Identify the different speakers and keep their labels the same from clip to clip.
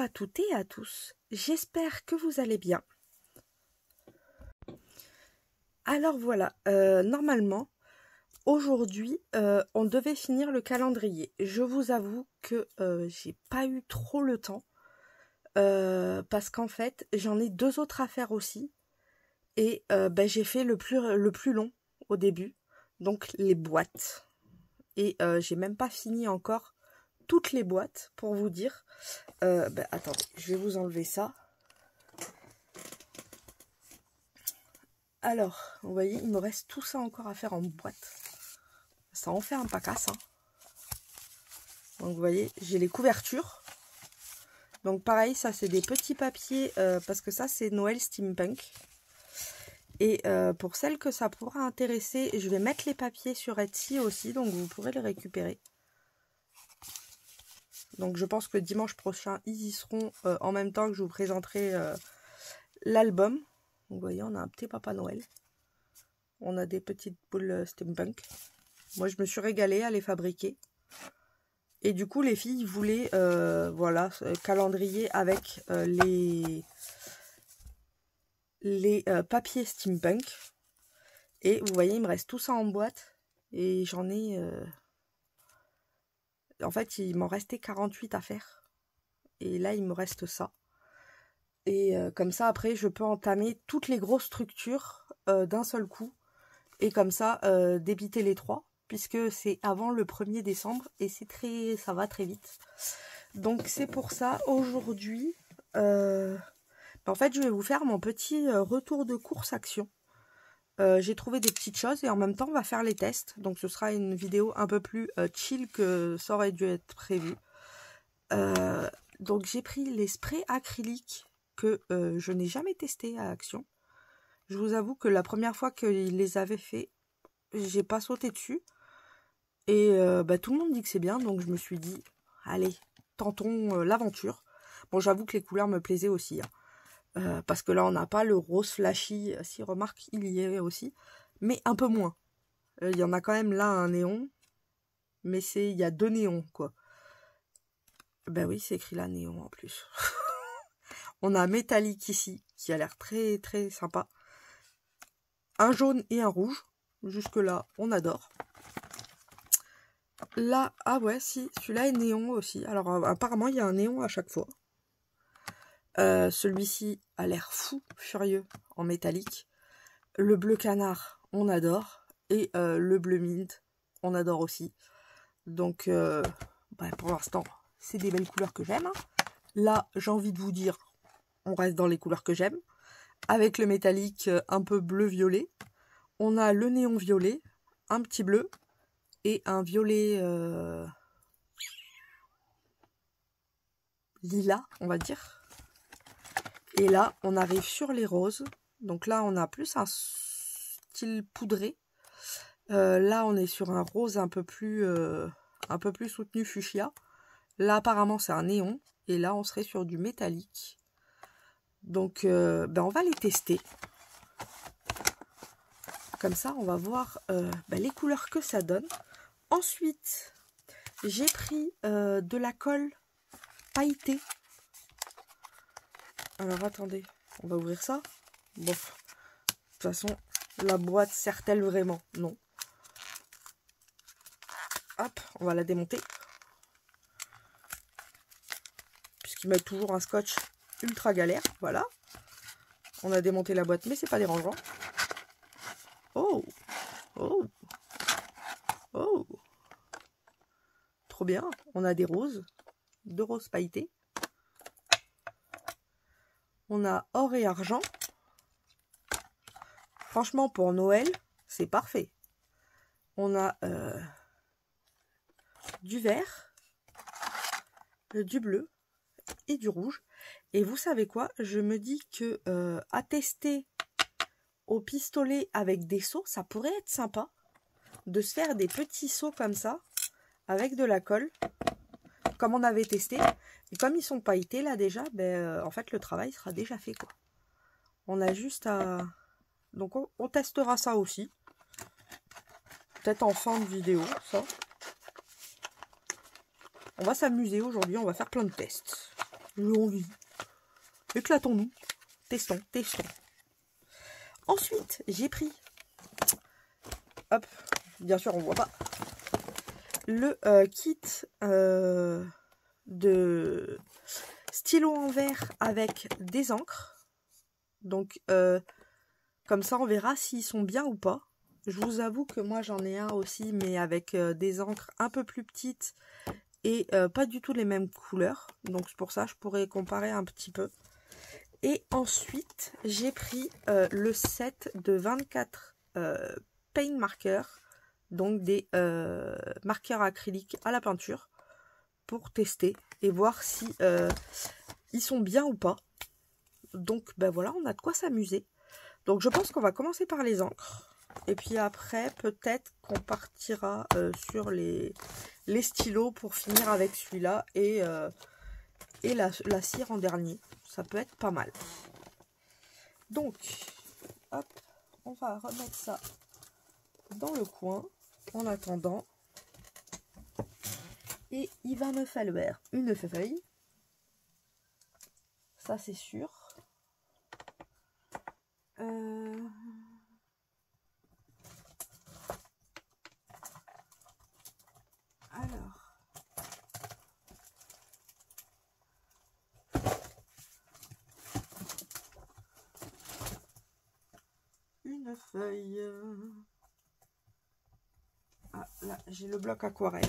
Speaker 1: à toutes et à tous, j'espère que vous allez bien. Alors voilà, normalement, aujourd'hui, on devait finir le calendrier. Je vous avoue que j'ai pas eu trop le temps, parce qu'en fait, j'en ai 2 autres à faire aussi. Et j'ai fait le plus long au début, donc les boîtes. Et j'ai même pas fini encore toutes les boîtes, pour vous dire. Attendez, je vais vous enlever ça. Alors, vous voyez, il me reste tout ça encore à faire en boîte. Ça en fait un pacasse, hein. Donc, vous voyez, j'ai les couvertures. Donc, pareil, ça, c'est des petits papiers, parce que ça, c'est Noël Steampunk. Et pour celles que ça pourra intéresser, je vais mettre les papiers sur Etsy aussi, donc vous pourrez les récupérer. Donc, je pense que dimanche prochain, ils y seront en même temps que je vous présenterai l'album. Vous voyez, on a un petit Papa Noël. On a des petites boules steampunk. Moi, je me suis régalée à les fabriquer. Et du coup, les filles voulaient, voilà, calendrier avec les papiers steampunk. Et vous voyez, il me reste tout ça en boîte. Et j'en ai... En fait, il m'en restait 48 à faire. Et là, il me reste ça. Et comme ça, après, je peux entamer toutes les grosses structures d'un seul coup. Et comme ça, débiter les 3. Puisque c'est avant le 1er décembre. Et ça va très vite. Donc, c'est pour ça, aujourd'hui, en fait, je vais vous faire mon petit retour de course action. J'ai trouvé des petites choses et en même temps, on va faire les tests. Donc, ce sera une vidéo un peu plus chill que ça aurait dû être prévu. Donc, j'ai pris les sprays acryliques que je n'ai jamais testé à Action. Je vous avoue que la première fois qu'ils les avaient fait, j'ai pas sauté dessus. Et tout le monde dit que c'est bien, donc je me suis dit, allez, tentons l'aventure. Bon, j'avoue que les couleurs me plaisaient aussi, hein. Parce que là, on n'a pas le rose flashy. Si, remarque, il y est aussi. Mais un peu moins. Il y en a quand même là un néon. Mais il y a 2 néons, quoi. Ben oui, c'est écrit là, néon en plus. On a un métallique ici, qui a l'air très très sympa. Un jaune et un rouge. Jusque là, on adore. Là, ah ouais, si, celui-là est néon aussi. Alors, apparemment, il y a un néon à chaque fois. Celui-ci a l'air fou, furieux, en métallique. Le bleu canard, on adore. Et le bleu mint, on adore aussi. Donc, pour l'instant, c'est des belles couleurs que j'aime, hein. Là, j'ai envie de vous dire, on reste dans les couleurs que j'aime. Avec le métallique un peu bleu-violet. On a le néon violet, un petit bleu et un violet lilas, on va dire. Et là, on arrive sur les roses. Donc là, on a plus un style poudré. Là, on est sur un rose un peu plus soutenu fuchsia. Là, apparemment, c'est un néon. Et là, on serait sur du métallique. Donc, on va les tester. Comme ça, on va voir les couleurs que ça donne. Ensuite, j'ai pris de la colle pailletée. Alors, attendez, on va ouvrir ça. Bon, de toute façon, la boîte sert-elle vraiment? Non. Hop, on va la démonter. Puisqu'ils mettent toujours un scotch ultra galère. Voilà. On a démonté la boîte, mais c'est pas dérangeant. Oh! Oh! Oh! Trop bien. On a des roses. 2 roses pailletées. On a or et argent. Franchement, pour Noël, c'est parfait. On a du vert, du bleu et du rouge. Et vous savez quoi? Je me dis que à tester au pistolet avec des seaux, ça pourrait être sympa de se faire des petits seaux comme ça avec de la colle, comme on avait testé. Et comme ils sont pailletés là déjà, en fait le travail sera déjà fait, quoi. On a juste à... Donc on testera ça aussi. Peut-être en fin de vidéo, ça. On va s'amuser aujourd'hui, on va faire plein de tests. j'ai envie. Éclatons-nous. Testons, testons. Ensuite, j'ai pris, hop, bien sûr on voit pas, le kit de stylo en verre avec des encres. Donc comme ça on verra s'ils sont bien ou pas. Je vous avoue que moi j'en ai un aussi, mais avec des encres un peu plus petites et pas du tout les mêmes couleurs. Donc c'est pour ça je pourrais comparer un petit peu. Et ensuite, j'ai pris le set de 24 paint markers, donc des marqueurs acryliques à la peinture, pour tester et voir si ils sont bien ou pas. Donc ben voilà, on a de quoi s'amuser. Donc je pense qu'on va commencer par les encres. Et puis après, peut-être qu'on partira sur les stylos pour finir avec celui-là et la cire en dernier. Ça peut être pas mal. Donc, hop, on va remettre ça dans le coin en attendant. Et il va me falloir une feuille. Ça, c'est sûr. Alors. Une feuille. Ah, là, j'ai le bloc aquarelle.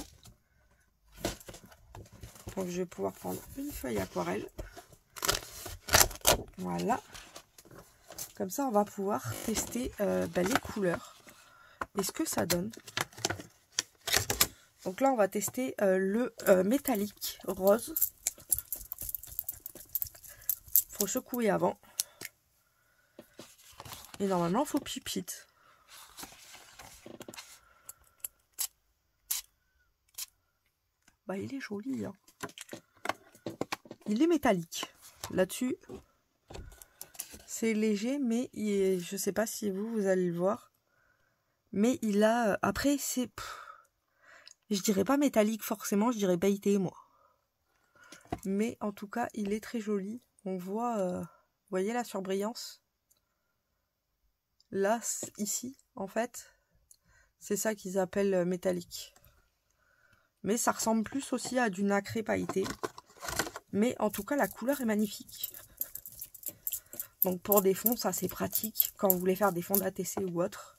Speaker 1: Donc, je vais pouvoir prendre une feuille aquarelle. Voilà. Comme ça, on va pouvoir tester les couleurs et ce que ça donne. Donc là, on va tester le métallique rose. Faut secouer avant. Et normalement, il faut pipite. Bah, il est joli, hein. Il est métallique. Là-dessus, c'est léger, mais je sais pas si vous allez le voir. Mais il a... Après, c'est... Je dirais pas métallique forcément, je dirais pailleté, moi. Mais en tout cas, il est très joli. On voit... vous voyez la surbrillance? Là, ici, en fait, c'est ça qu'ils appellent métallique. Mais ça ressemble plus aussi à du nacré pailleté. Mais en tout cas, la couleur est magnifique. Donc pour des fonds, ça c'est pratique. Quand vous voulez faire des fonds d'ATC ou autre.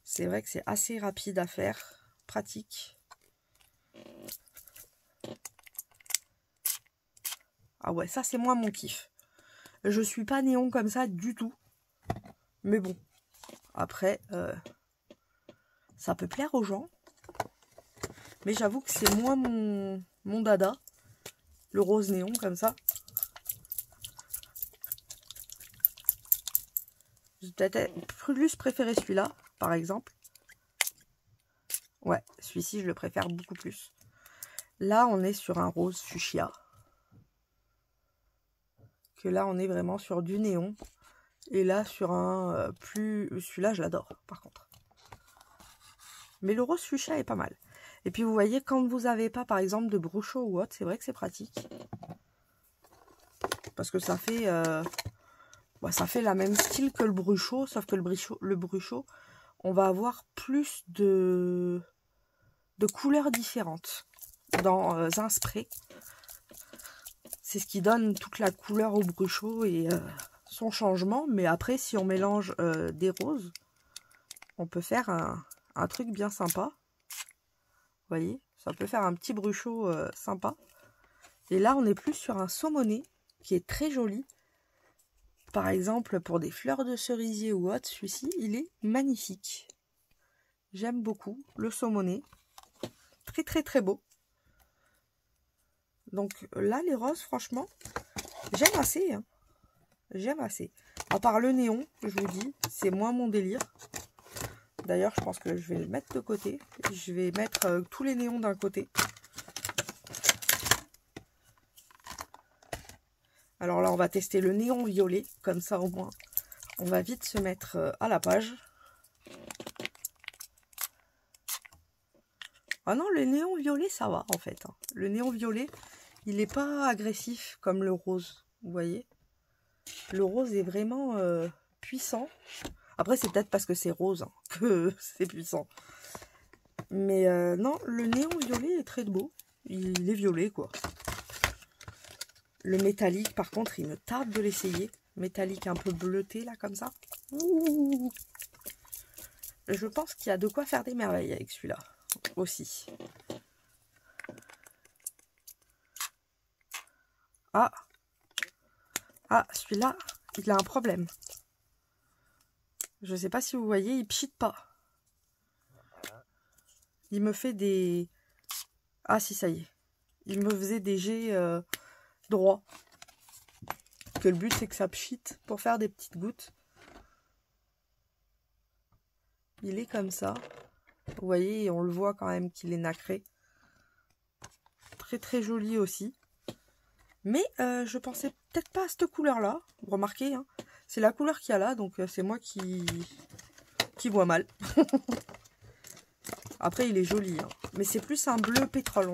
Speaker 1: C'est vrai que c'est assez rapide à faire. Pratique. Ah ouais, ça c'est moins mon kiff. Je suis pas néon comme ça du tout. Mais bon. Après, ça peut plaire aux gens. Mais j'avoue que c'est moins mon dada. Le rose néon comme ça. J'ai peut-être plus préféré celui-là, par exemple. Ouais, celui-ci, je le préfère beaucoup plus. Là, on est sur un rose fuchsia. Que là, on est vraiment sur du néon. Et là, sur un plus... Celui-là, je l'adore, par contre. Mais le rose fuchsia est pas mal. Et puis, vous voyez, quand vous n'avez pas, par exemple, de bruchot ou autre, c'est vrai que c'est pratique. Parce que ça fait... ça fait la même style que le bruchot, sauf que le bruchot, on va avoir plus de couleurs différentes dans un spray. C'est ce qui donne toute la couleur au bruchot et son changement. Mais après, si on mélange des roses, on peut faire un truc bien sympa. Vous voyez, ça peut faire un petit bruchot sympa. Et là, on est plus sur un saumoné qui est très joli. Par exemple, pour des fleurs de cerisier ou autre, celui-ci, il est magnifique. J'aime beaucoup le saumoné. Très très très beau. Donc là, les roses, franchement, j'aime assez. Hein. J'aime assez. À part le néon, je vous dis, c'est moins mon délire. D'ailleurs, je pense que je vais le mettre de côté. Je vais mettre tous les néons d'un côté. Alors là, on va tester le néon violet. Comme ça, au moins, on va vite se mettre à la page. Ah non, le néon violet, ça va, en fait. Hein. Le néon violet, Il n'est pas agressif comme le rose, vous voyez. Le rose est vraiment puissant. Après, c'est peut-être parce que c'est rose hein, que c'est puissant. Mais non, le néon violet est très beau. Il est violet, quoi. Le métallique, par contre, il me tarde de l'essayer. Métallique un peu bleuté, là, comme ça. Ouh. Je pense qu'il y a de quoi faire des merveilles avec celui-là, aussi. Ah, celui-là, il a un problème. Je ne sais pas si vous voyez, il pchite pas. Il me fait des... Ah si, ça y est. Il me faisait des jets droits. Que le but, c'est que ça pchite pour faire des petites gouttes. Il est comme ça. Vous voyez, on le voit quand même qu'il est nacré. Très très joli aussi. Mais je pensais peut-être pas à cette couleur-là. Vous remarquez, hein, c'est la couleur qu'il y a là, donc c'est moi qui vois mal. Après, il est joli, hein. Mais c'est plus un bleu pétrole.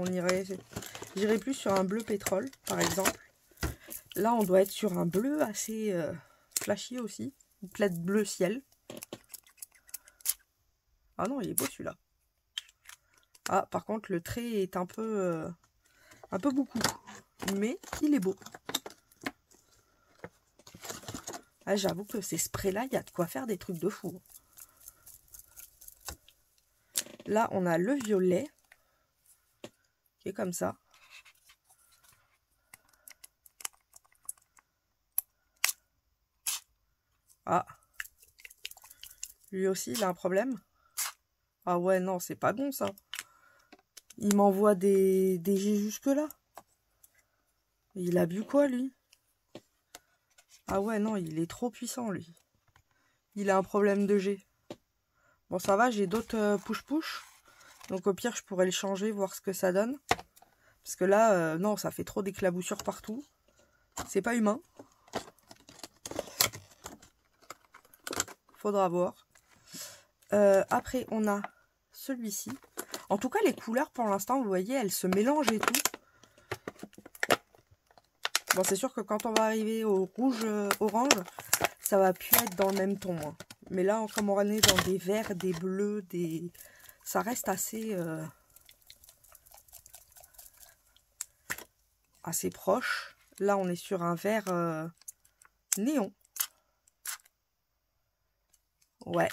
Speaker 1: J'irais plus sur un bleu pétrole, par exemple. Là, on doit être sur un bleu assez flashy aussi. Peut-être bleu ciel. Ah non, il est beau celui-là. Ah, par contre, le trait est un peu beaucoup. Mais il est beau. Ah, j'avoue que ces sprays-là, il y a de quoi faire des trucs de fou. Là, on a le violet. Qui est comme ça. Ah. Lui aussi, il a un problème. Ah ouais, non, c'est pas bon, ça. Il m'envoie des jets jusque-là. Il a bu quoi, lui? Ah ouais, non, il est trop puissant, lui. Il a un problème de jet. Bon, ça va, j'ai d'autres push-push. Donc, au pire, je pourrais le changer, voir ce que ça donne. Parce que là, non, ça fait trop d'éclaboussures partout. C'est pas humain. Faudra voir. Après, on a celui-ci. En tout cas, les couleurs, pour l'instant, vous voyez, elles se mélangent et tout. Bon, c'est sûr que quand on va arriver au rouge-orange, ça va plus être dans le même ton. Hein. Mais là, comme on est dans des verts, des bleus, ça reste assez proche. Là, on est sur un vert néon. Ouais.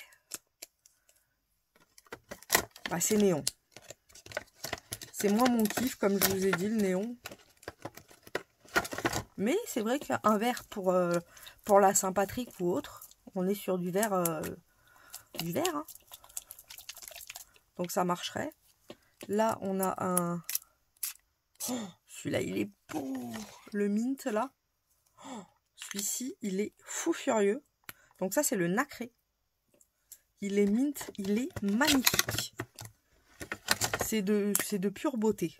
Speaker 1: Bah, c'est néon. C'est moins mon kiff, comme je vous ai dit, le néon. Mais c'est vrai qu'un vert pour la Saint-Patrick ou autre, on est sur du vert. Hein. Donc ça marcherait. Là, on a un... Oh, celui-là, il est beau. Le mint, là. Oh, celui-ci, il est fou furieux. Donc ça, c'est le nacré. Il est mint, il est magnifique. C'est de pure beauté.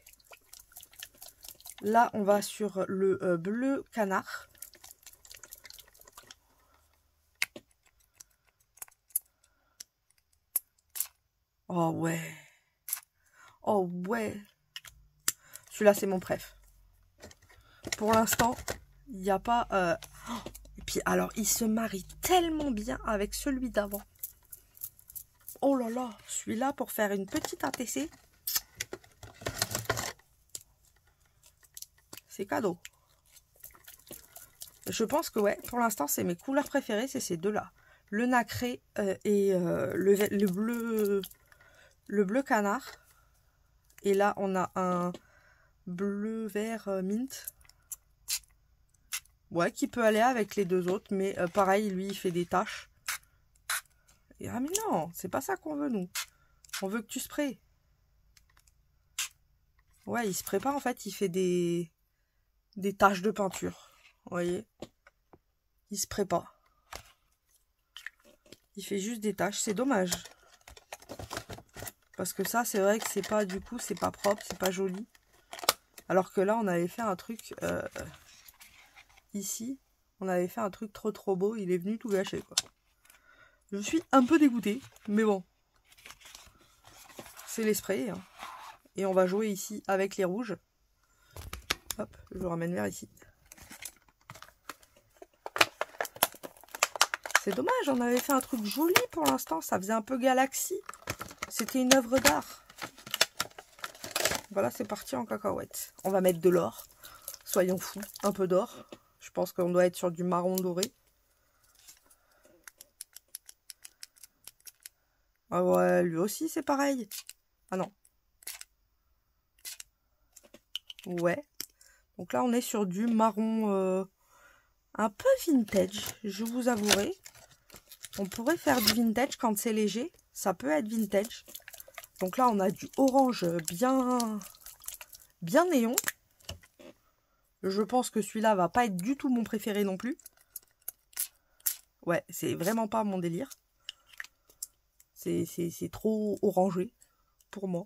Speaker 1: Là, on va sur le bleu canard. Oh ouais. Oh ouais. Celui-là, c'est mon préf. Pour l'instant, il n'y a pas... Et puis, alors, il se marie tellement bien avec celui d'avant. Oh là là, celui-là, pour faire une petite ATC, c'est cadeau. Je pense que, ouais, pour l'instant, c'est mes couleurs préférées, c'est ces deux-là. Le nacré et le bleu canard. Et là, on a un bleu vert mint. Ouais, qui peut aller avec les deux autres, mais pareil, lui, il fait des taches. Et, ah mais non, c'est pas ça qu'on veut, nous. On veut que tu sprays. Ouais, il spraye pas, en fait, il fait des taches de peinture. Vous voyez? Il spraye pas. Il fait juste des taches, c'est dommage. Parce que ça, c'est vrai que c'est pas, du coup, c'est pas propre, c'est pas joli. Alors que là, on avait fait un truc... ici, on avait fait un truc trop beau, il est venu tout gâcher, quoi. Je suis un peu dégoûtée, mais bon. C'est les sprays, hein. Et on va jouer ici avec les rouges. Hop, je le ramène vers ici. C'est dommage, on avait fait un truc joli pour l'instant. Ça faisait un peu galaxie. C'était une œuvre d'art. Voilà, c'est parti en cacahuète. On va mettre de l'or. Soyons fous, un peu d'or. Je pense qu'on doit être sur du marron doré. Ah ouais, lui aussi c'est pareil. Ah non. Ouais. Donc là on est sur du marron un peu vintage, je vous avouerai. On pourrait faire du vintage quand c'est léger. Ça peut être vintage. Donc là on a du orange bien néon. Je pense que celui-là va pas être du tout mon préféré non plus. Ouais, c'est vraiment pas mon délire. C'est trop orangé pour moi.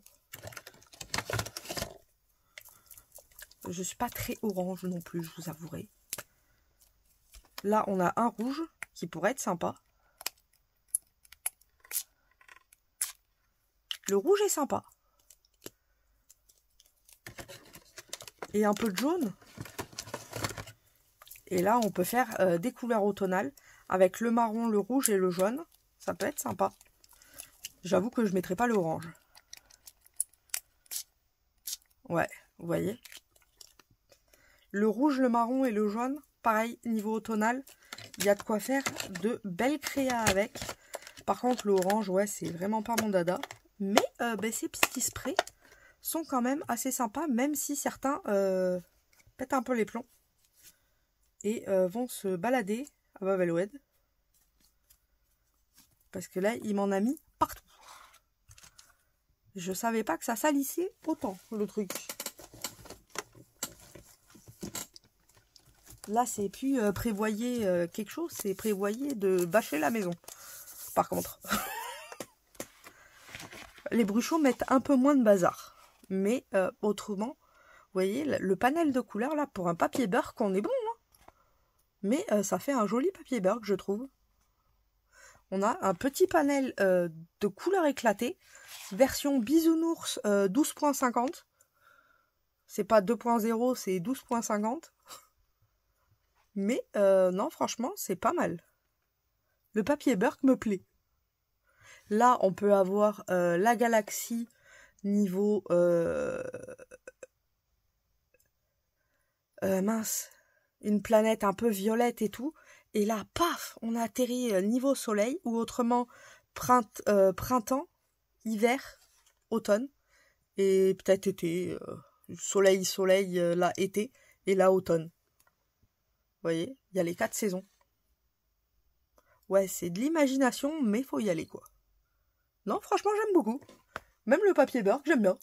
Speaker 1: Je suis pas très orange non plus, je vous avouerai. Là, on a un rouge qui pourrait être sympa. Le rouge est sympa. Et un peu de jaune. Et là, on peut faire des couleurs automnales avec le marron, le rouge et le jaune. Ça peut être sympa. J'avoue que je ne mettrai pas l'orange. Ouais, vous voyez. Le rouge, le marron et le jaune, pareil, niveau automnal, il y a de quoi faire de belles créas avec. Par contre, l'orange, ouais, c'est vraiment pas mon dada. Mais ces petits sprays sont quand même assez sympas, même si certains pètent un peu les plombs. Et vont se balader à Babaloued. Parce que là, il m'en a mis partout. Je savais pas que ça salissait autant, le truc. Là, c'est plus prévoyer quelque chose, c'est prévoyer de bâcher la maison. Par contre. Les bruchots mettent un peu moins de bazar. Mais autrement, vous voyez, le panel de couleurs, là, pour un papier beurre, on est bon. Hein, mais ça fait un joli papier beurre, je trouve. On a un petit panel de couleurs éclatées. Version bisounours 12.50. C'est pas 2.0, c'est 12.50. Mais non, franchement, c'est pas mal. Le papier beurre me plaît. Là, on peut avoir la galaxie niveau... mince, une planète un peu violette et tout. Et là, paf, on a atterri niveau soleil, ou autrement printemps, hiver, automne, et peut-être été, soleil, là, été, et là, automne. Vous voyez, il y a les 4 saisons. Ouais, c'est de l'imagination, mais faut y aller, quoi. Non, franchement, j'aime beaucoup. Même le papier beurre, j'aime bien.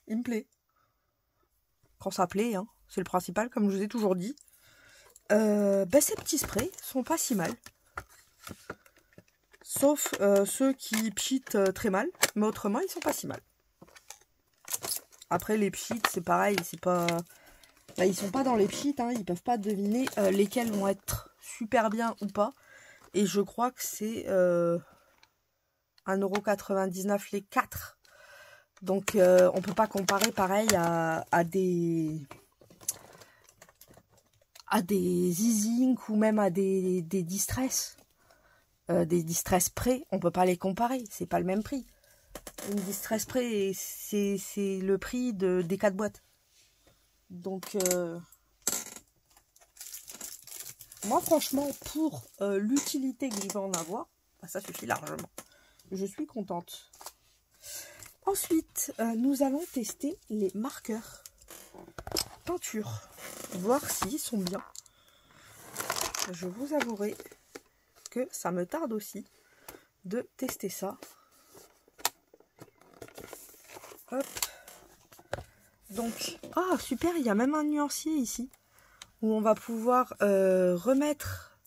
Speaker 1: Il me plaît. Quand ça plaît, hein, c'est le principal, comme je vous ai toujours dit. Ces petits sprays sont pas si mal. Sauf ceux qui pchitent très mal. Mais autrement, ils sont pas si mal. Après, les pchits, c'est pareil. C'est pas... Là, ils sont pas dans les pchits. Hein, ils peuvent pas deviner lesquels vont être super bien ou pas. Et je crois que c'est 1,99 € les 4. Donc, on peut pas comparer pareil à des e-zinc ou même à des distress. Des distress spray, on peut pas les comparer, c'est pas le même prix. Une distress spray, c'est le prix des 4 boîtes. Donc, moi franchement, pour l'utilité que je vais en avoir, bah, ça suffit largement. Je suis contente. Ensuite, nous allons tester les marqueurs peinture, voir s'ils sont bien. Je vous avouerai que ça me tarde aussi de tester ça. Hop. Donc, ah super, il y a même un nuancier ici où on va pouvoir remettre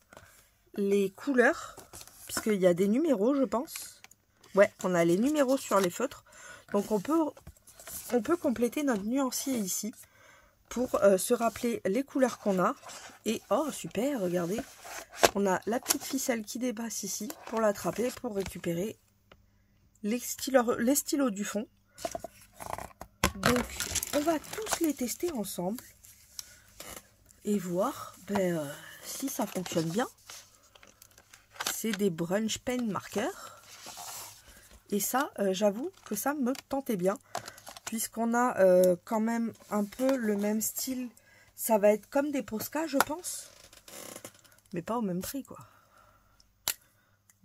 Speaker 1: les couleurs, puisqu'il y a des numéros, je pense. Ouais, on a les numéros sur les feutres. Donc on peut compléter notre nuancier ici pour se rappeler les couleurs qu'on a. Et oh super, regardez, on a la petite ficelle qui dépasse ici pour l'attraper, pour récupérer les stylos du fond. Donc on va tous les tester ensemble. et voir si ça fonctionne bien. C'est des brunch pen marqueurs. Et ça, j'avoue que ça me tentait bien. Puisqu'on a quand même un peu le même style. Ça va être comme des Posca, je pense. Mais pas au même prix, quoi.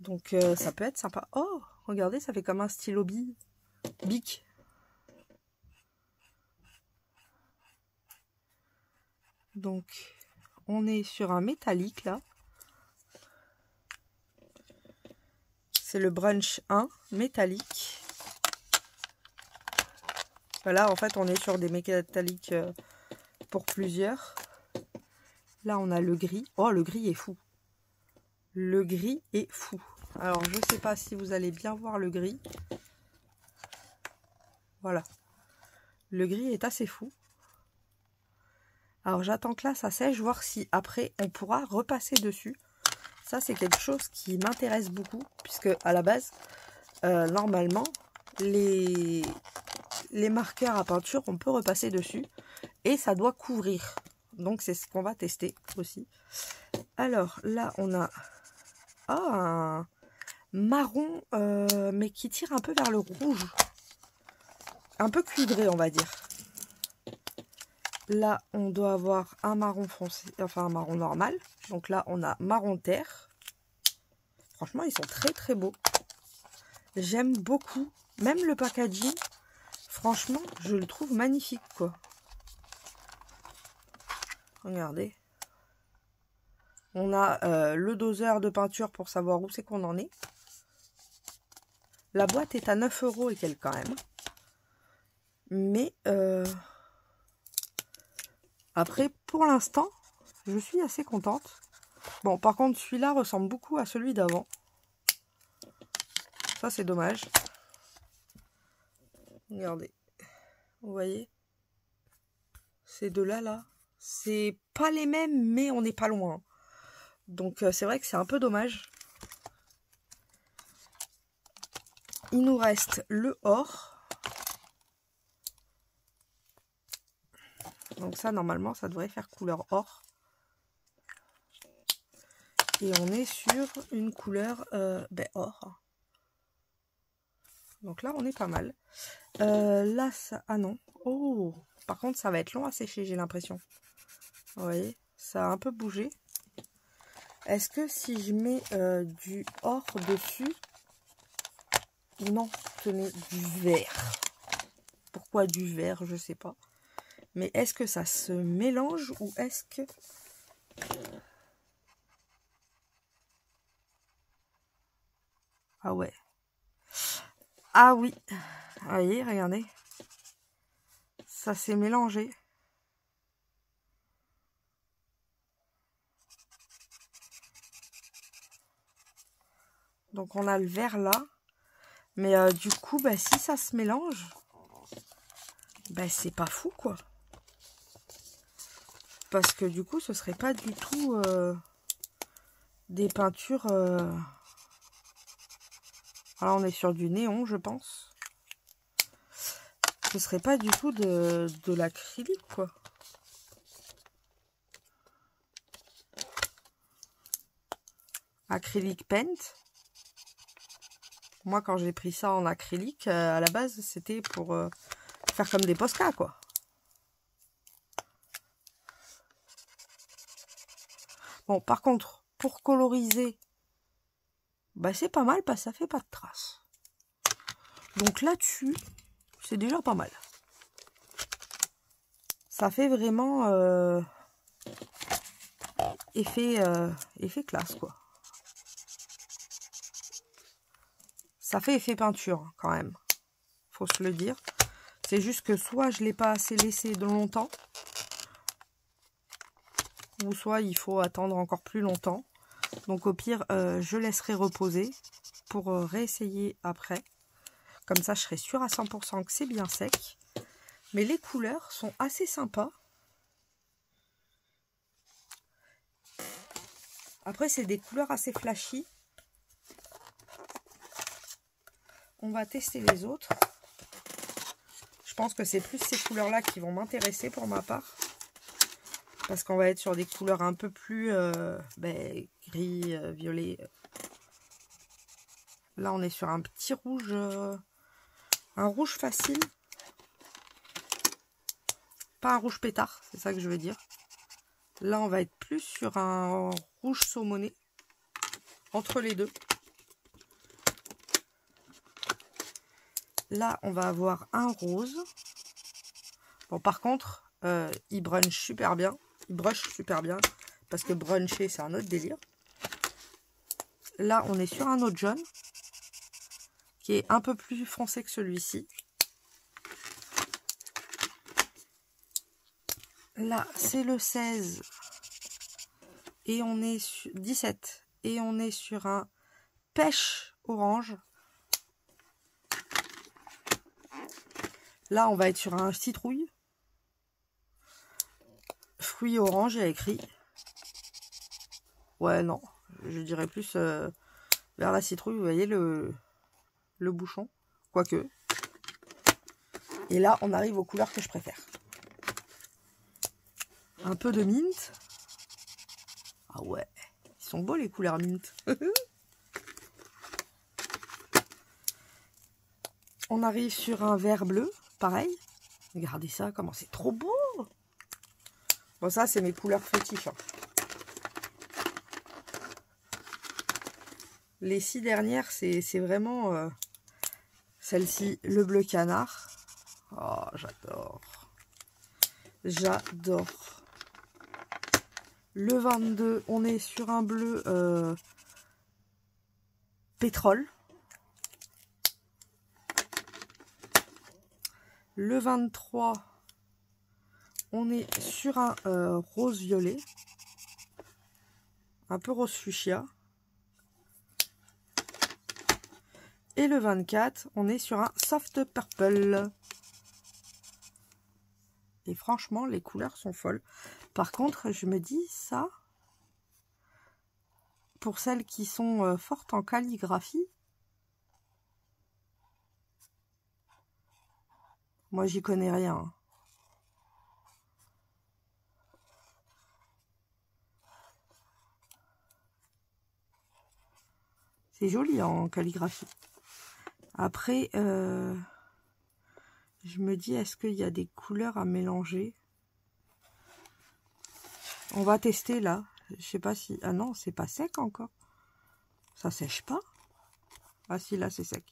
Speaker 1: Donc, ça peut être sympa. Oh, regardez, ça fait comme un stylo Bic. Donc, on est sur un métallique, là. C'est le Brunch 1 métallique. Là, en fait, on est sur des métalliques pour plusieurs. Là, on a le gris. Oh, le gris est fou. Le gris est fou. Alors, je sais pas si vous allez bien voir le gris. Voilà. Le gris est assez fou. Alors, j'attends que là, ça sèche, voir si après, on pourra repasser dessus. Ça, c'est quelque chose qui m'intéresse beaucoup, puisque à la base, normalement, les marqueurs à peinture, on peut repasser dessus. Et ça doit couvrir. Donc, c'est ce qu'on va tester aussi. Alors, là, on a un marron, mais qui tire un peu vers le rouge. Un peu cuivré, on va dire. Là, on doit avoir un marron foncé, enfin un marron normal. Donc là, on a marron terre. Franchement, ils sont très très beaux. J'aime beaucoup. Même le packaging, franchement, je le trouve magnifique, quoi. Regardez. On a le doseur de peinture pour savoir où c'est qu'on en est. La boîte est à 9 € et quelques quand même. Mais après, pour l'instant, je suis assez contente. Bon, par contre, celui-là ressemble beaucoup à celui d'avant. Ça, c'est dommage. Regardez. Vous voyez? Ces deux-là, là. C'est pas les mêmes, mais on n'est pas loin. Donc, c'est vrai que c'est un peu dommage. Il nous reste le or. Donc ça, normalement, ça devrait faire couleur or. Et on est sur une couleur or. Donc là, on est pas mal. Là, ça... Ah non. Oh! Par contre, ça va être long à sécher, j'ai l'impression. Vous voyez? Ça a un peu bougé. Est-ce que si je mets du or dessus... Non, tenez, du vert. Pourquoi du vert? Je sais pas. Mais est-ce que ça se mélange ou est-ce que... Ah ouais. Ah oui. Vous voyez, regardez. Ça s'est mélangé. Donc on a le vert là. Mais du coup, si ça se mélange, c'est pas fou, quoi. Parce que du coup, ce serait pas du tout des peintures... Alors, on est sur du néon, je pense. Ce serait pas du tout de l'acrylique, quoi. Acrylique paint. Moi, quand j'ai pris ça en acrylique, à la base, c'était pour faire comme des Posca, quoi. Bon, par contre, pour coloriser, c'est pas mal parce que ça fait pas de traces. Donc là-dessus, c'est déjà pas mal. Ça fait vraiment effet classe, quoi. Ça fait effet peinture, quand même. Faut se le dire. C'est juste que soit je l'ai pas assez laissé de longtemps, ou soit il faut attendre encore plus longtemps. Donc au pire, je laisserai reposer pour réessayer après. Comme ça, je serai sûre à 100% que c'est bien sec. Mais les couleurs sont assez sympas. Après, c'est des couleurs assez flashy. On va tester les autres. Je pense que c'est plus ces couleurs-là qui vont m'intéresser pour ma part. Parce qu'on va être sur des couleurs un peu plus gris, violet. Là, on est sur un petit rouge, un rouge facile. Pas un rouge pétard, c'est ça que je veux dire. Là, on va être plus sur un rouge saumoné. Entre les deux. Là, on va avoir un rose. Bon, par contre, il brunch super bien. Il brush super bien. Parce que bruncher, c'est un autre délire. Là, on est sur un autre jaune. Qui est un peu plus foncé que celui-ci. Là, c'est le 16. Et on est sur 17. Et on est sur un pêche orange. Là, on va être sur un citrouille. Fruit orange, il y a écrit. Ouais, non. Je dirais plus vers la citrouille. Vous voyez le bouchon. Quoique. Et là, on arrive aux couleurs que je préfère. Un peu de mint. Ah ouais. Ils sont beaux les couleurs mint. On arrive sur un vert bleu. Pareil. Regardez ça, comment c'est trop beau. Bon, ça, c'est mes couleurs fétiches. Hein. Les 6 dernières, c'est vraiment celle-ci, le bleu canard. Oh, j'adore. J'adore. Le 22, on est sur un bleu pétrole. Le 23, on est sur un rose violet. Un peu rose fuchsia. Et le 24, on est sur un soft purple. Et franchement, les couleurs sont folles. Par contre, je me dis ça, pour celles qui sont fortes en calligraphie, moi, j'y connais rien. C'est joli en calligraphie. Après, je me dis, est-ce qu'il y a des couleurs à mélanger? On va tester là. Je sais pas si... Ah non, c'est pas sec encore. Ça sèche pas. Ah si, là, c'est sec.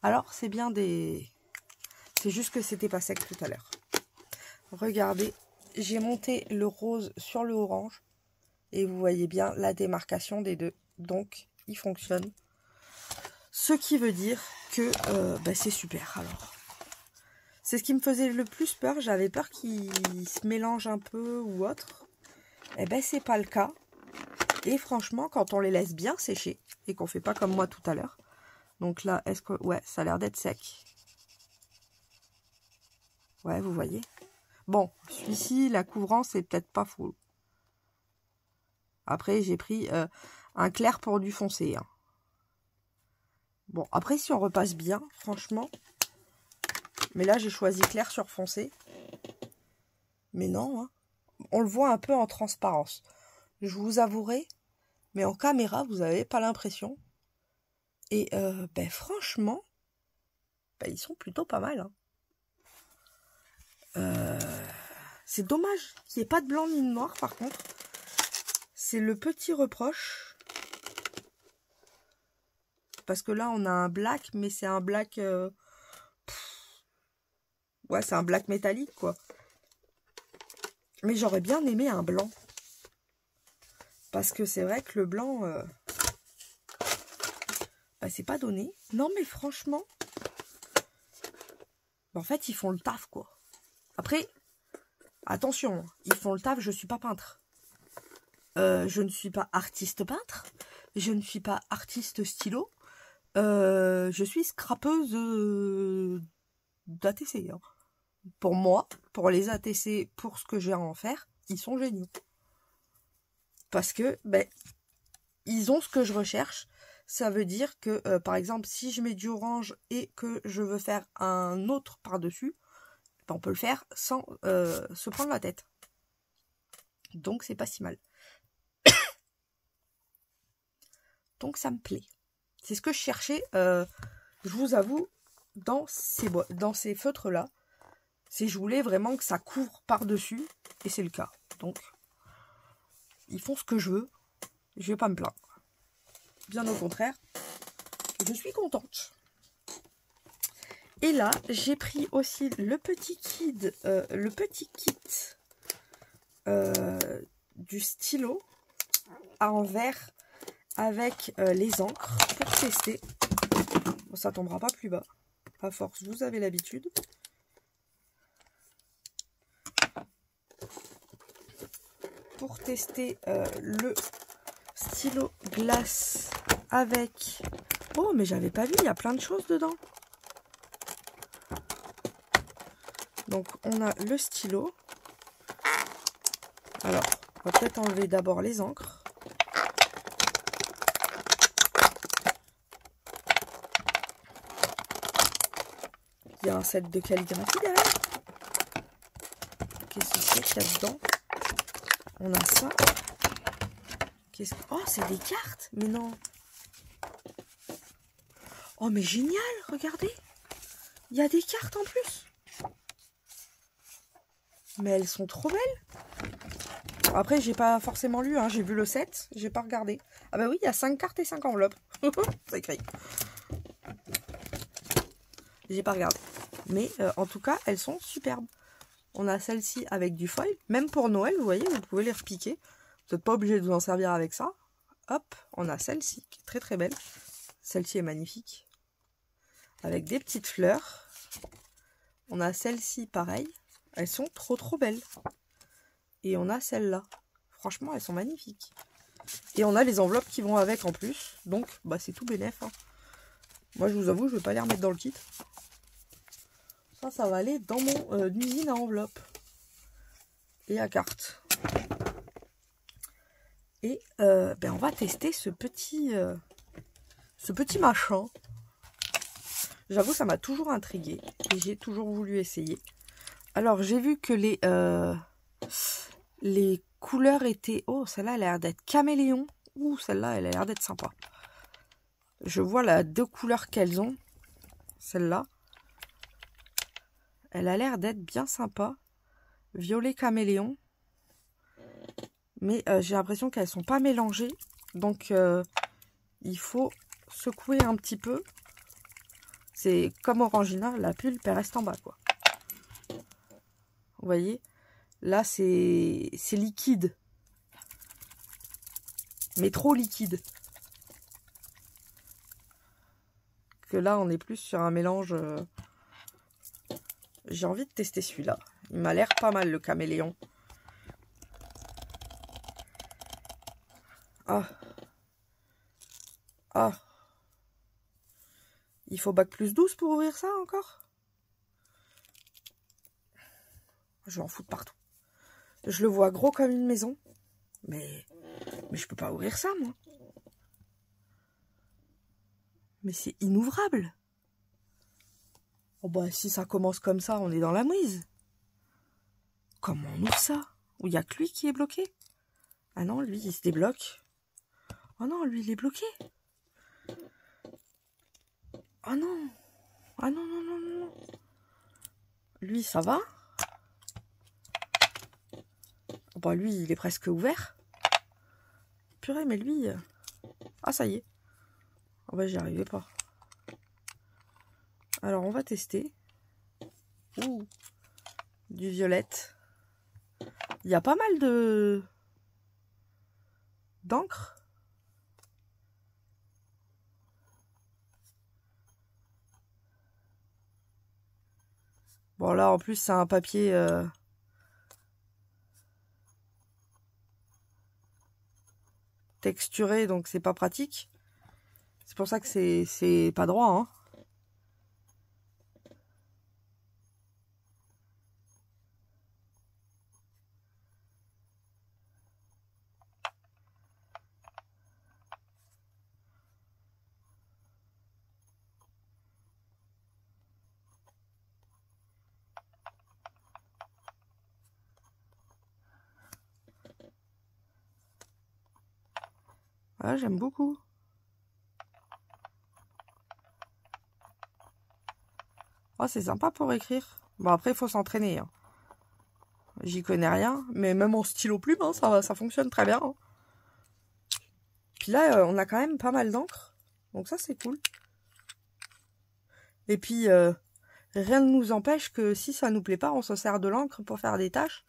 Speaker 1: Alors, c'est bien des... C'est juste que c'était pas sec tout à l'heure. Regardez, j'ai monté le rose sur le orange. Et vous voyez bien la démarcation des deux. Donc, il fonctionne. Ce qui veut dire que c'est super. Alors, c'est ce qui me faisait le plus peur. J'avais peur qu'il se mélange un peu ou autre. Eh ben, c'est pas le cas. Et franchement, quand on les laisse bien sécher et qu'on fait pas comme moi tout à l'heure. Donc là, est-ce que... Ouais, ça a l'air d'être sec. Ouais, vous voyez. Bon, celui-ci, la couvrance est peut-être pas full. Après, j'ai pris un clair pour du foncé. Hein. Bon, après, si on repasse bien, franchement. Mais là, j'ai choisi clair sur foncé. Mais non, hein. On le voit un peu en transparence. Je vous avouerai. Mais en caméra, vous n'avez pas l'impression. Et franchement, ils sont plutôt pas mal. Hein. C'est dommage qu'il n'y ait pas de blanc ni de noir, par contre. C'est le petit reproche. Parce que là, on a un black, mais c'est un black... Ouais, c'est un black métallique, quoi. Mais j'aurais bien aimé un blanc. Parce que c'est vrai que le blanc... c'est pas donné. Non, mais franchement... En fait, ils font le taf, quoi. Après, attention, ils font le taf, je suis pas peintre. Je ne suis pas artiste peintre. Je ne suis pas artiste stylo. Je suis scrapeuse d'ATC. Hein. Pour moi, pour les ATC, pour ce que j'ai à en faire, ils sont géniaux. Parce que, ils ont ce que je recherche. Ça veut dire que, par exemple, si je mets du orange et que je veux faire un autre par-dessus, ben, on peut le faire sans se prendre la tête. Donc c'est pas si mal. Donc ça me plaît. C'est ce que je cherchais, je vous avoue, dans ces feutres-là. C'est je voulais vraiment que ça couvre par-dessus, et c'est le cas. Donc, ils font ce que je veux, je vais pas me plaindre. Bien au contraire, je suis contente. Et là, j'ai pris aussi le petit kit du stylo en verre avec les encres pour tester. Bon, ça tombera pas plus bas, à force, vous avez l'habitude. Pour tester le stylo glace avec... Oh, mais j'avais pas vu, il y a plein de choses dedans. Donc, on a le stylo. Alors, on va peut-être enlever d'abord les encres. Il y a un set de calligraphie derrière. Qu'est-ce que c'est qu'il y a dedans? On a ça. Oh, c'est des cartes. Mais non. Oh, mais génial. Regardez. Il y a des cartes en plus. Mais elles sont trop belles. Après, j'ai pas forcément lu. Hein. J'ai vu le set. J'ai pas regardé. Ah bah oui, il y a 5 cartes et 5 enveloppes. C'est écrit. J'ai pas regardé. Mais en tout cas, elles sont superbes. On a celle-ci avec du foil. Même pour Noël, vous voyez, vous pouvez les repiquer. Vous n'êtes pas obligé de vous en servir avec ça. Hop, on a celle-ci qui est très très belle. Celle-ci est magnifique. Avec des petites fleurs. On a celle-ci pareil. Elles sont trop trop belles. Et on a celle-là. Franchement, elles sont magnifiques. Et on a les enveloppes qui vont avec en plus. Donc, bah, c'est tout bénef. Hein. Moi, je vous avoue, je ne vais pas les remettre dans le kit. Ça va aller dans mon usine à enveloppe. Et à carte. Et ben on va tester ce petit machin. J'avoue, ça m'a toujours intriguée. Et j'ai toujours voulu essayer. Alors, j'ai vu que les couleurs étaient... Oh, celle-là, elle a l'air d'être caméléon. Ouh, celle-là, elle a l'air d'être sympa. Je vois la 2 couleurs qu'elles ont. Celle-là. Elle a l'air d'être bien sympa. Violet caméléon. Mais j'ai l'impression qu'elles ne sont pas mélangées. Donc, il faut secouer un petit peu. C'est comme Orangina, la pulpe, elle reste en bas, quoi. Vous voyez? Là, c'est liquide. Mais trop liquide. Que là, on est plus sur un mélange... J'ai envie de tester celui-là. Il m'a l'air pas mal, le caméléon. Ah. Ah. Il faut bac plus 12 pour ouvrir ça encore? Je vais en foutre partout. Je le vois gros comme une maison. Mais je peux pas ouvrir ça, moi. Mais c'est inouvrable. Oh bah, si ça commence comme ça, on est dans la mouise. Comment on ouvre ça? Ou il n'y a que lui qui est bloqué? Ah non, lui, il se débloque. Oh non, lui, il est bloqué. Oh non. Ah non, non, non, non. Lui, ça va? Oh bah, lui, il est presque ouvert. Purée, mais lui... Ah, ça y est. Oh bah, j'y arrivais pas. Alors, on va tester. Ouh. Du violette. Il y a pas mal d'encre. Bon, là, en plus, c'est un papier... texturé, donc c'est pas pratique. C'est pour ça que c'est pas droit, hein. Ah, j'aime beaucoup. Oh, c'est sympa pour écrire. Bon, après, il faut s'entraîner. Hein. J'y connais rien, mais même en stylo plume, hein, ça fonctionne très bien. Hein. Puis là, on a quand même pas mal d'encre. Donc ça, c'est cool. Et puis, rien ne nous empêche que si ça nous plaît pas, on se sert de l'encre pour faire des taches.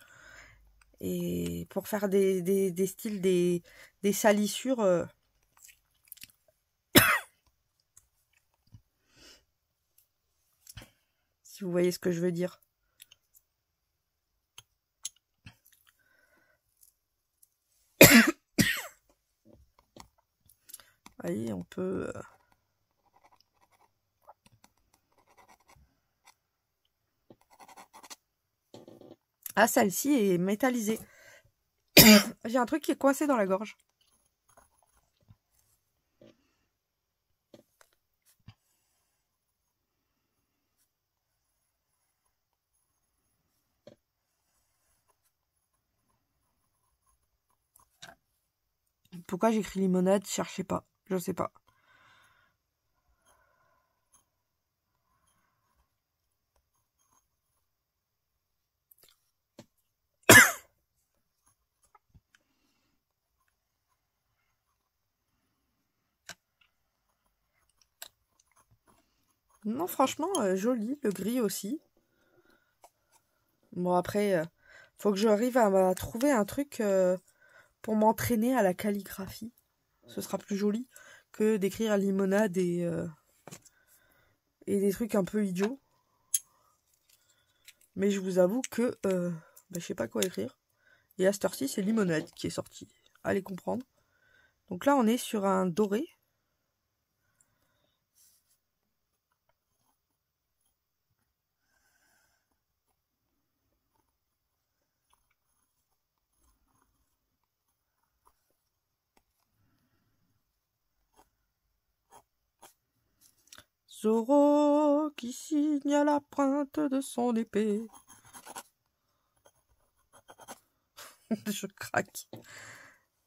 Speaker 1: Et pour faire des styles, des salissures. Si vous voyez ce que je veux dire. Allez, on peut... Ah, celle-ci est métallisée. J'ai un truc qui est coincé dans la gorge. Pourquoi j'écris limonade? Cherchez pas. Je sais pas. Non, franchement, joli. Le gris aussi. Bon, après, faut que j'arrive à trouver un truc pour m'entraîner à la calligraphie. Ce sera plus joli que d'écrire limonade et des trucs un peu idiots. Mais je vous avoue que je sais pas quoi écrire. Et à cette heure-ci, c'est limonade qui est sorti. Allez comprendre. Donc là, on est sur un doré. Zoro qui signe à la pointe de son épée. Je craque.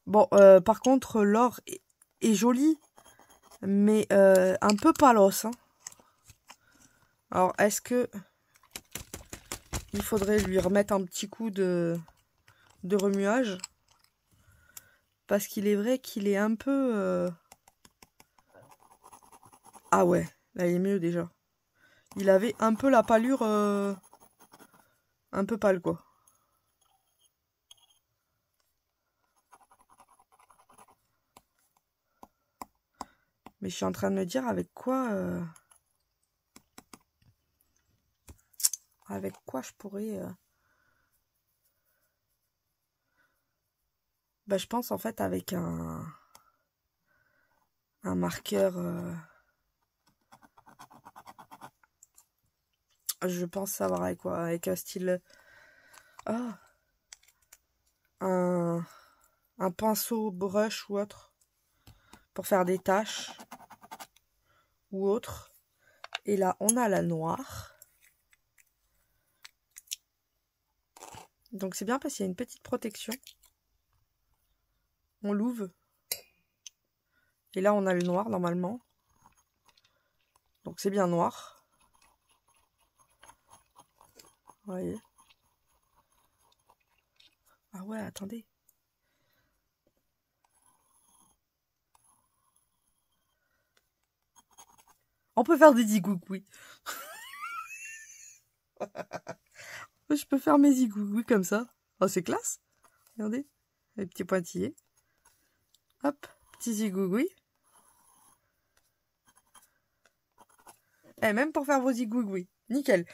Speaker 1: Bon, par contre, l'or est joli, mais un peu palos. Hein. Alors, est-ce que il faudrait lui remettre un petit coup de remuage? Parce qu'il est vrai qu'il est un peu... Ah ouais, là il est mieux déjà. Il avait un peu la pâlure... un peu pâle, quoi. Mais je suis en train de me dire avec quoi... Avec quoi je pourrais... je pense en fait avec un marqueur... Je pense savoir avec quoi. Avec un style... Ah, un pinceau brush ou autre. Pour faire des taches. Ou autre. Et là, on a la noire. Donc c'est bien parce qu'il y a une petite protection. On l'ouvre. Et là, on a le noir normalement. Donc c'est bien noir. Vous voyez. Ah ouais, attendez. On peut faire des zigouigouis. Je peux faire mes zigouigouis comme ça. Oh, c'est classe. Regardez. Les petits pointillés. Hop, petit zigouigoui. Eh, même pour faire vos zigouigouis. Nickel.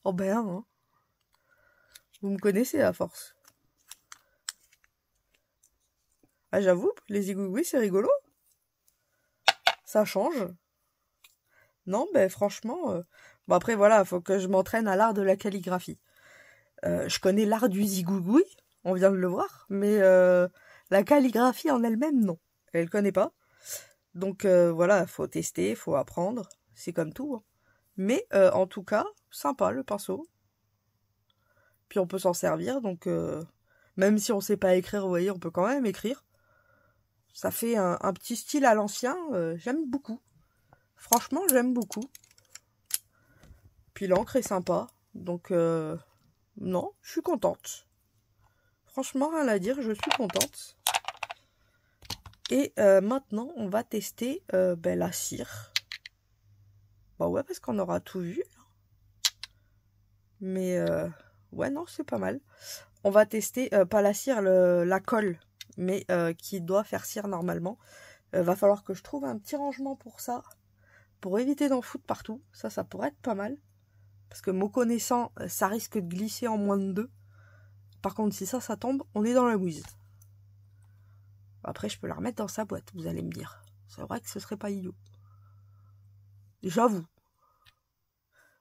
Speaker 1: Oh ben, hein. Vous me connaissez à force. Ah, j'avoue, les zigouigouis, c'est rigolo. Ça change. Non, ben franchement... Bon, après, voilà, faut que je m'entraîne à l'art de la calligraphie. Je connais l'art du zigouigoui, on vient de le voir, mais la calligraphie en elle-même, non. Elle connaît pas. Donc voilà, faut tester, faut apprendre. C'est comme tout. Hein. Mais en tout cas, sympa le pinceau. Puis on peut s'en servir, donc même si on sait pas écrire, vous voyez, on peut quand même écrire. Ça fait un petit style à l'ancien. J'aime beaucoup. Franchement, j'aime beaucoup. Puis l'encre est sympa. Donc, non, je suis contente. Franchement, rien à dire, je suis contente. Et maintenant, on va tester la cire. Bah ouais, parce qu'on aura tout vu. Mais ouais, non, c'est pas mal. On va tester, pas la cire, la colle, mais qui doit faire cire normalement. Va falloir que je trouve un petit rangement pour ça, pour éviter d'en foutre partout. Ça pourrait être pas mal. Parce que me connaissant, ça risque de glisser en moins de 2. Par contre, si ça tombe, on est dans la mouise. Après, je peux la remettre dans sa boîte, vous allez me dire. C'est vrai que ce serait pas idiot. J'avoue.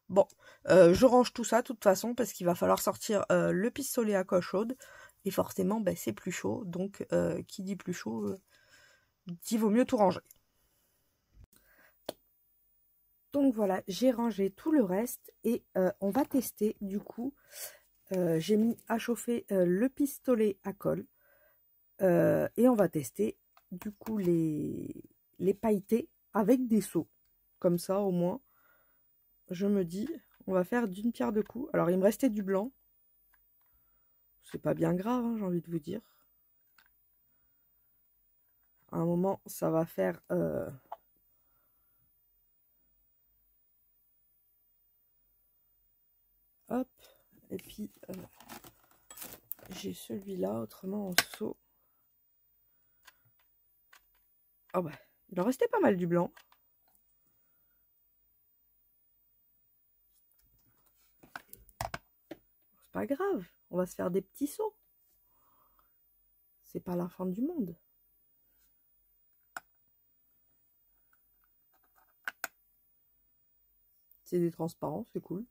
Speaker 1: Bon, je range tout ça de toute façon parce qu'il va falloir sortir le pistolet à colle chaude. Et forcément, c'est plus chaud. Donc, qui dit plus chaud, dit vaut mieux tout ranger. Donc voilà, j'ai rangé tout le reste et on va tester du coup. J'ai mis à chauffer le pistolet à colle et on va tester du coup les pailletés avec des seaux. Comme ça au moins, je me dis, on va faire d'une pierre deux coups. Alors il me restait du blanc. C'est pas bien grave, hein, j'ai envie de vous dire. À un moment, ça va faire... Hop, et puis j'ai celui-là, autrement en seau. Ah bah, il en restait pas mal du blanc. C'est pas grave, on va se faire des petits seaux. C'est pas la fin du monde. C'est des transparents, c'est cool.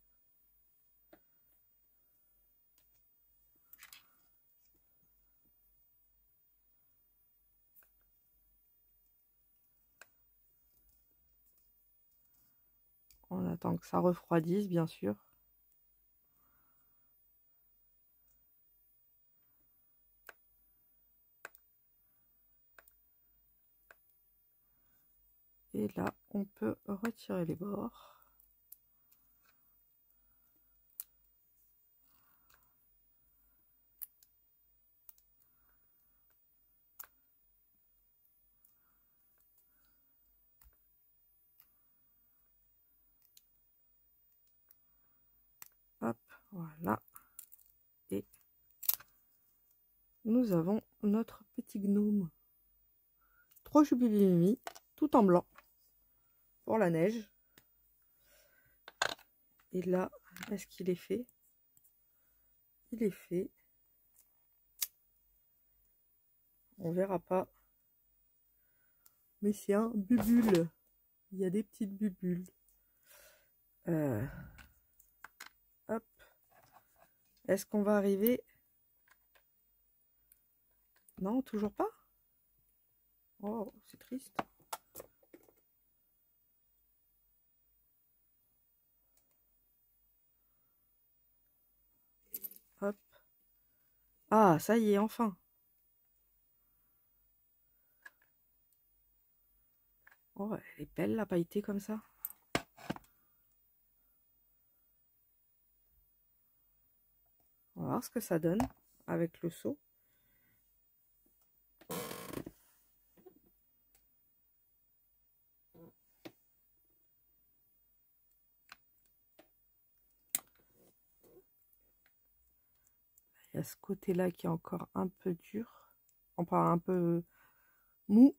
Speaker 1: On attend que ça refroidisse, bien sûr. Et là, on peut retirer les bords. Hop, voilà. Et nous avons notre petit gnome. 3 jubilés tout en blanc pour la neige. Et là, est-ce qu'il est fait? Il est fait. On verra pas. Mais c'est un bubule. Il y a des petites bubules. Hop. Est-ce qu'on va arriver? Non, toujours pas? Oh, c'est triste. Hop. Ah, ça y est, enfin. Oh, elle est belle la pailletée comme ça. On va voir ce que ça donne avec le seau. Il y a ce côté-là qui est encore un peu dur. Enfin, un peu mou.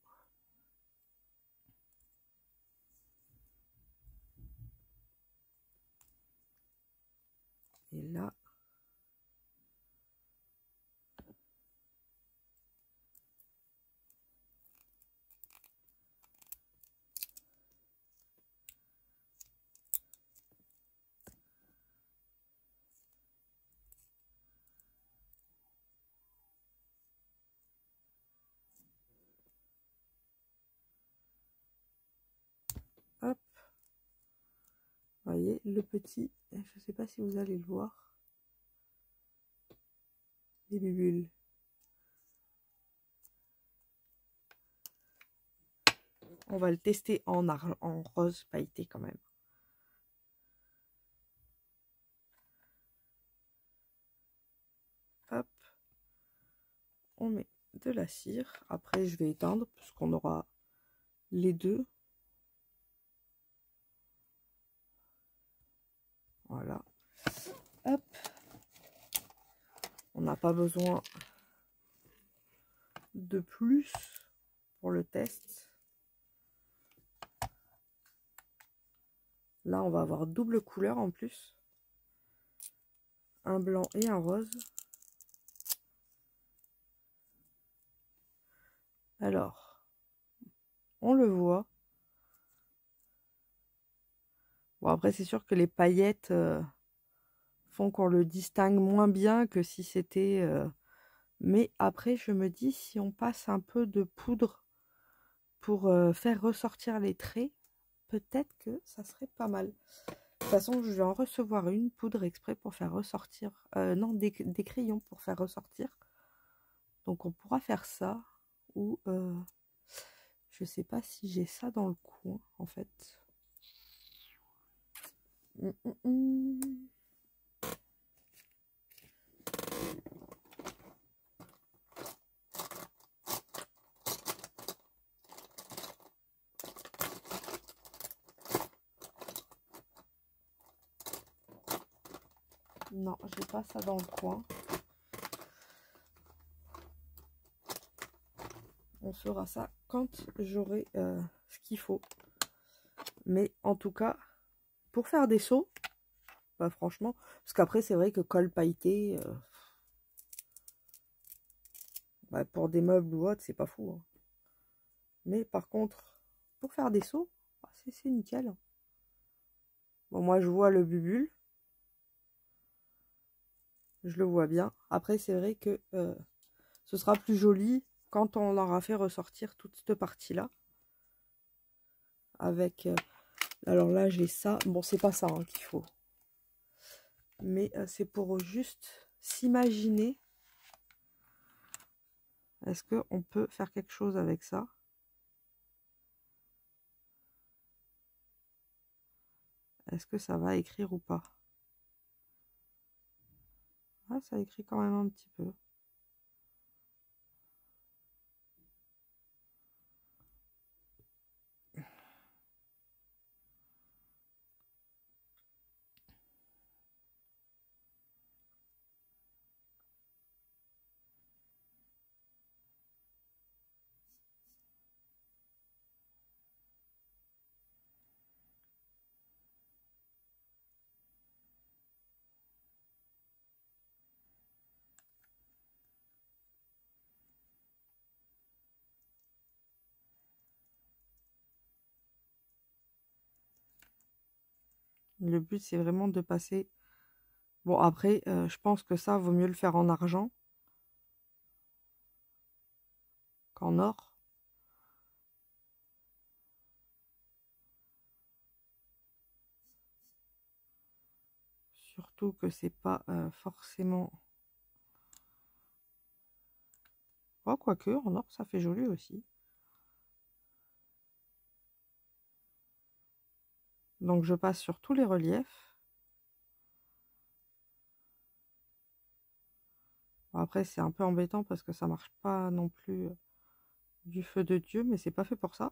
Speaker 1: Et là, hop. Vous voyez, le petit, je ne sais pas si vous allez le voir. Les bulles. On va le tester en rose pailleté quand même. Hop. On met de la cire. Après, je vais éteindre puisqu'on aura les deux. Voilà. Hop. On n'a pas besoin de plus pour le test. Là, on va avoir double couleur en plus. Un blanc et un rose. Alors, on le voit. Bon, après, c'est sûr que les paillettes font qu'on le distingue moins bien que si c'était... Mais après, je me dis, si on passe un peu de poudre pour faire ressortir les traits, peut-être que ça serait pas mal. De toute façon, je vais en recevoir une poudre exprès pour faire ressortir... non, des crayons pour faire ressortir. Donc, on pourra faire ça. Ou... je sais pas si j'ai ça dans le coin, en fait. Non, j'ai pas ça dans le coin. On fera ça quand j'aurai ce qu'il faut. Mais en tout cas, pour faire des seaux, bah franchement, parce qu'après c'est vrai que colle pailleté, bah pour des meubles ou autre, c'est pas fou. Hein. Mais par contre, pour faire des seaux, bah, c'est nickel. Bon, moi je vois le bubule. Je le vois bien. Après, c'est vrai que ce sera plus joli quand on aura fait ressortir toute cette partie-là. Avec... alors là, j'ai ça. Bon, c'est pas ça hein, qu'il faut. Mais c'est pour juste s'imaginer. Est-ce qu'on peut faire quelque chose avec ça? Est-ce que ça va écrire ou pas? Ah, ça écrit quand même un petit peu. Le but, c'est vraiment de passer... Bon, après, je pense que ça, vaut mieux le faire en argent qu'en or. Surtout que c'est pas forcément... Oh, quoique, en or, ça fait joli aussi. Donc, je passe sur tous les reliefs. Bon, après, c'est un peu embêtant parce que ça marche pas non plus du feu de Dieu, mais c'est pas fait pour ça.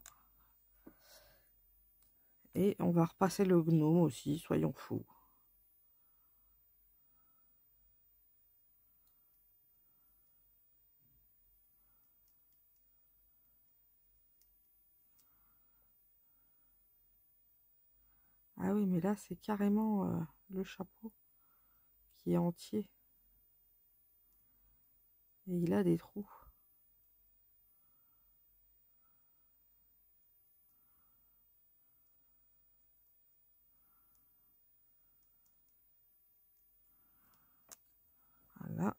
Speaker 1: Et on va repasser le gnome aussi, soyons fous. Ah oui, mais là, c'est carrément le chapeau qui est entier. Et il a des trous. Voilà.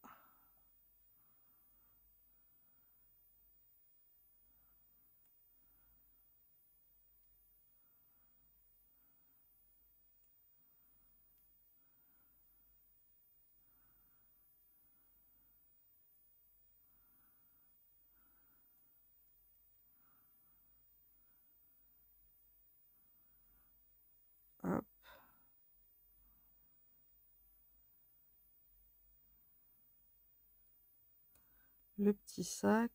Speaker 1: le petit sac.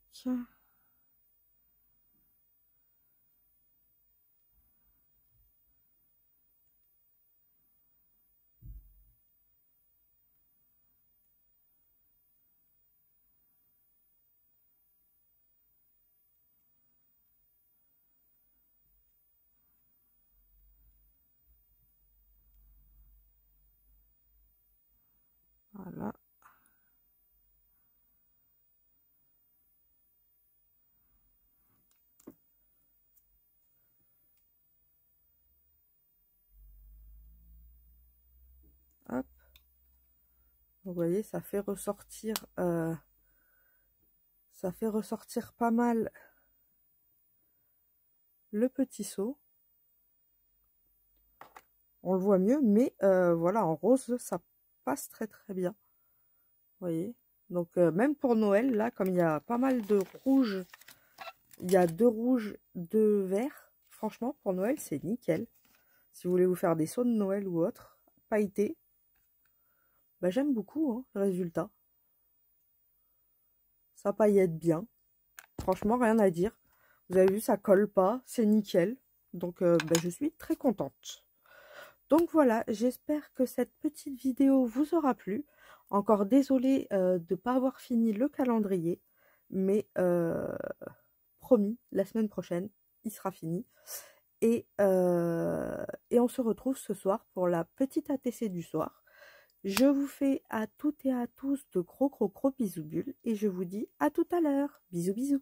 Speaker 1: Voilà. Hop. Vous voyez, ça fait ressortir pas mal le petit seau. On le voit mieux, mais voilà, en rose, ça passe très très bien. Vous voyez. Donc même pour Noël, là, comme il y a pas mal de rouge, il y a 2 rouges, 2 verts. Franchement, pour Noël, c'est nickel. Si vous voulez vous faire des seaux de Noël ou autre, pailletés, bah, j'aime beaucoup hein, le résultat. Ça paillette bien. Franchement, rien à dire. Vous avez vu, ça colle pas, c'est nickel. Donc, bah, je suis très contente. Donc voilà, j'espère que cette petite vidéo vous aura plu. Encore désolée de ne pas avoir fini le calendrier, mais promis, la semaine prochaine, il sera fini. Et on se retrouve ce soir pour la petite ATC du soir. Je vous fais à toutes et à tous de gros bisous bulles et je vous dis à tout à l'heure. Bisous bisous.